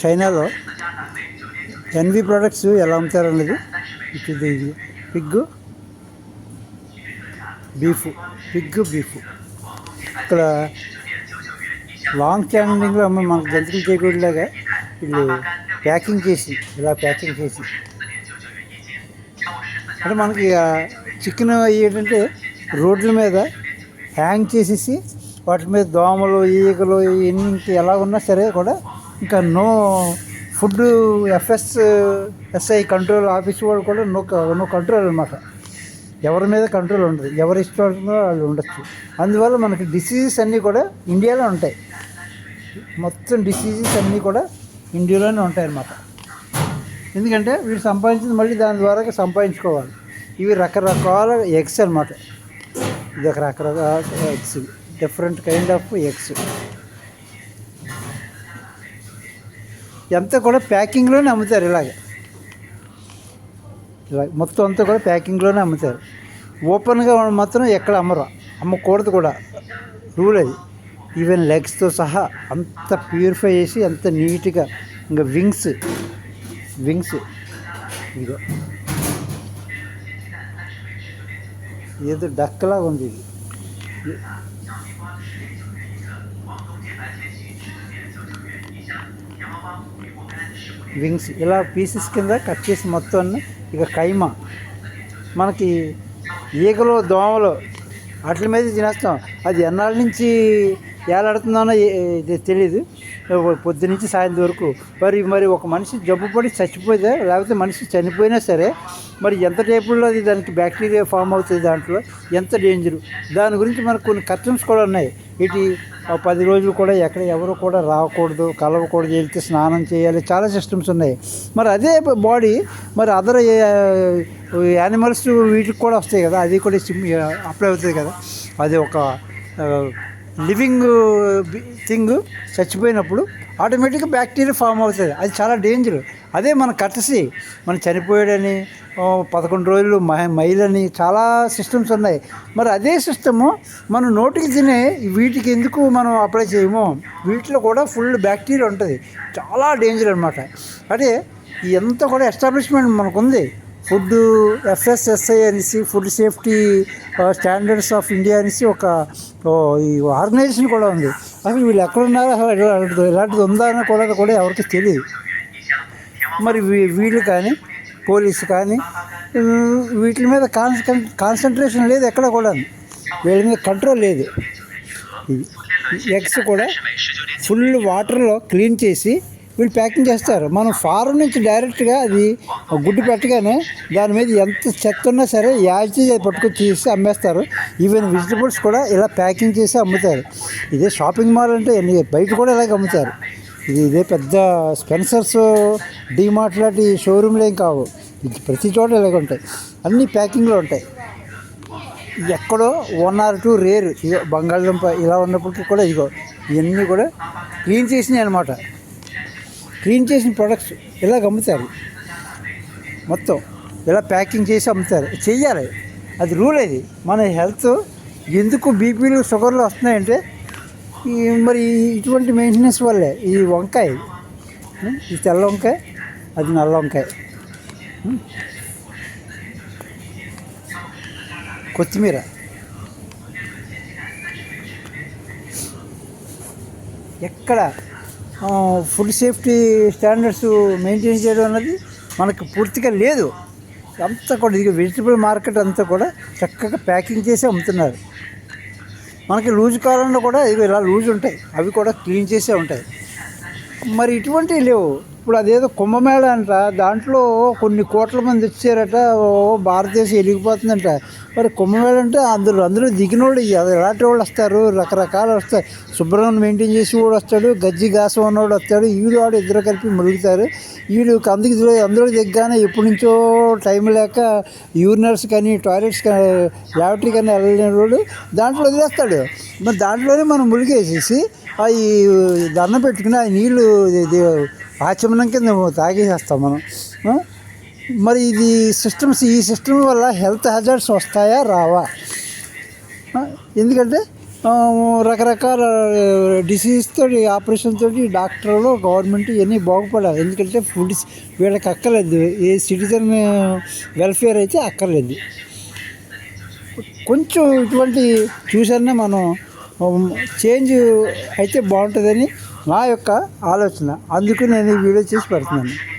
చైనాలో N V products ఎలా అమ్ముతారు అనేది ఇది పిగ్ బీఫ్ ఇక్కడ లాంగ్ స్టాండింగ్లో మనకు జంతువులు చేయకూడలాగా వీళ్ళు ప్యాకింగ్ చేసి అంటే మనకి చికెన్ ఏంటంటే రోడ్ల మీద హ్యాంగ్ చేసేసి వాటి మీద దోమలు ఈగలు ఎన్ని ఎలా ఉన్నా సరే కూడా ఇంకా no food SI control office వాళ్ళు కూడా నో కంట్రోల్ అనమాట. ఎవరి మీద కంట్రోల్ ఉండదు, ఎవరి ఇష్టం వాళ్ళు ఉండొచ్చు. అందువల్ల మనకి డిసీజెస్ అన్నీ కూడా ఇండియాలో ఉంటాయి. మొత్తం డిసీజెస్ అన్నీ కూడా ఇండియాలోనే ఉంటాయి అన్నమాట. ఎందుకంటే వీళ్ళు సంపాదించింది మళ్ళీ దాని ద్వారా సంపాదించుకోవాలి. ఇవి రకరకాల ఎగ్స్ అనమాట. ఇది ఒక రకరకాల eggs, different kind of eggs. అంతా కూడా ప్యాకింగ్లోనే అమ్ముతారు. ఇలాగ మొత్తం అంతా కూడా ప్యాకింగ్లోనే అమ్ముతారు. ఓపెన్గా మాత్రం ఎక్కడ అమ్మకూడదు కూడా, రూల్ అది. ఈవెన్ లెగ్స్తో సహా అంత ప్యూరిఫై చేసి అంత నీట్గా. ఇంకా వింగ్స్ ఇదిగో ఏదో డక్కలాగా ఉంది. ఇది వింగ్స్ ఇలా పీసెస్ కింద కట్ చేసి మొత్తం అన్నీ. ఇక కైమా మనకి ఈగలు దోమలు వాటి మీద తినేస్తాం. అది ఎన్నాళ్ళ నుంచి ఏలాడుతుందోనో తెలియదు. పొద్దునుంచి సాయంత్రం వరకు మరి ఒక మనిషి జబ్బు పడి చచ్చిపోతే, లేకపోతే మనిషి చనిపోయినా సరే మరి ఎంత టైపుల్లో అది దానికి బ్యాక్టీరియా ఫామ్ అవుతుంది, దాంట్లో ఎంత డేంజరు. దాని గురించి మనకు కొన్ని కర్టన్స్ కూడా ఉన్నాయి. ఇటు 10 రోజులు కూడా ఎక్కడ ఎవరు కూడా రాకూడదు, కలవకూడదు, వెళ్తే స్నానం చేయాలి, చాలా సిస్టమ్స్ ఉన్నాయి. మరి అదే బాడీ మరి అదర్ యానిమల్స్ వీటికి కూడా వస్తాయి కదా, అది కూడా అప్లై అవుతుంది కదా. అది ఒక లివింగ్ థింగ్ చచ్చిపోయినప్పుడు ఆటోమేటిక్గా బ్యాక్టీరియా ఫామ్ అవుతుంది. అది చాలా డేంజర్. అదే మన కట్టసి మనం చనిపోయాడని 11 రోజులు మైలని చాలా సిస్టమ్స్ ఉన్నాయి. మరి అదే సిస్టము మనం నోటికి తినే వీటికి ఎందుకు మనం అప్లై చేయము? వీటిలో కూడా ఫుల్ బ్యాక్టీరియా ఉంటుంది, చాలా డేంజర్ అనమాట. అంటే ఎంత కూడా ఎస్టాబ్లిష్మెంట్ మనకు ఉంది. ఫుడ్ FSSAI అనేసి, food safety standards of India అనేసి ఒక ఈ ఆర్గనైజేషన్ కూడా ఉంది. అసలు వీళ్ళు ఎక్కడున్నారో అసలు ఇలాంటిది ఉందా అని కూడా ఎవరికి తెలియదు. మరి వీళ్ళు కానీ పోలీసు కానీ వీటి మీద కాన్సన్ట్రేషన్ లేదు, ఎక్కడ కూడా వీళ్ళ మీద కంట్రోల్ లేదు. ఎగ్స్ కూడా ఫుల్ వాటర్లో క్లీన్ చేసి వీళ్ళు ప్యాకింగ్ చేస్తారు. మనం ఫారం నుంచి డైరెక్ట్గా అది గుడ్డు పెట్టగానే దాని మీద ఎంత చెత్త ఉన్నా సరే యాజిటీజ్ అది పట్టుకొని తీసి అమ్మేస్తారు. ఈవెన్ వెజిటబుల్స్ కూడా ఇలా ప్యాకింగ్ చేసి అమ్ముతారు. ఇదే షాపింగ్ మాల్ అంటే బయట కూడా ఇలాగ అమ్ముతారు. ఇదే పెద్ద స్పెన్సర్స్, డీమార్ట్ లాంటి షోరూమ్లు ఏం కావు, ప్రతి చోట ఇలాగ ఉంటాయి. అన్నీ ప్యాకింగ్లో ఉంటాయి. ఎక్కడో 1 or 2 రేర్ ఇగో బంగాళదుంప ఇలా ఉన్నప్పటికీ కూడా ఇగో ఇవన్నీ కూడా క్లీన్ చేసినాయి అనమాట. క్లీన్ చేసిన ప్రొడక్ట్స్ ఇలాగ అమ్ముతారు. మొత్తం ఇలా ప్యాకింగ్ చేసి అమ్ముతారు. చెయ్యాలి, అది రూల్. అది మన హెల్త్. ఎందుకు బీపీలు షుగర్లు వస్తున్నాయంటే మరి ఇటువంటి మెయింటెనెన్స్ వల్లే. ఈ వంకాయ, ఈ తెల్ల వంకాయ, అది నల్ల వంకాయ, కొత్తిమీర, ఎక్కడ ఫుడ్ సేఫ్టీ స్టాండర్డ్స్ మెయింటైన్ చేయడం అన్నది మనకు పూర్తిగా లేదు. అంతా కూడా ఇది వెజిటబుల్ మార్కెట్ అంతా కూడా చక్కగా ప్యాకింగ్ చేసి అమ్ముతున్నారు. మనకి లూజ్ కాలంలో కూడా ఇవి ఇలా లూజ్ ఉంటాయి, అవి కూడా క్లీన్ చేసే ఉంటాయి. మరి ఇటువంటివి లేవు. ఇప్పుడు అదేదో కుంభమేళ అంట, దాంట్లో కొన్ని కోట్ల మంది వచ్చారట, భారతదేశం వెలిగిపోతుందంట. మరి కుంభమేళ అంటే అందులో దిగినోడు ఎలాంటి వాళ్ళు వస్తారు, రకరకాలు వస్తారు. శుభ్రం మెయింటైన్ చేసి వాడు వస్తాడు, గజ్జి గాసం ఉన్నవాడు వస్తాడు, ఈడు వాడు ఇద్దరు కలిపి మురుగుతారు. అందులో దిగ్గానే ఎప్పటి నుంచో టైం లేక యూరినల్స్ కానీ టాయిలెట్స్ కానీ ల్యాబరేటరీ కానీ వెళ్ళలేనివాడు దాంట్లో వదిలేస్తాడు. మరి దాంట్లోనే మనం ములిగేసేసి అవి దండం పెట్టుకుని ఆ నీళ్ళు ఆచమనం కింద తాగేసేస్తాం మనం. మరి ఈ సిస్టమ్ వల్ల హెల్త్ హజార్డ్స్ వస్తాయా రావా? ఎందుకంటే రకరకాల డిసీజ్ తోటి ఆపరేషన్ తోటి డాక్టర్లు గవర్నమెంట్ ఇవన్నీ బాగుపడాలి. ఎందుకంటే ఫుడ్ వీళ్ళకి అక్కర్లేదు, ఏ సిటిజన్ వెల్ఫేర్ అయితే అక్కర్లేదు. కొంచెం ఇటువంటి చూసన్నా మనం చేంజ్ అయితే బాగుంటుందని నా యొక్క ఆలోచన. అందుకు నేను ఈ వీడియో చేసి పెడుతున్నాను.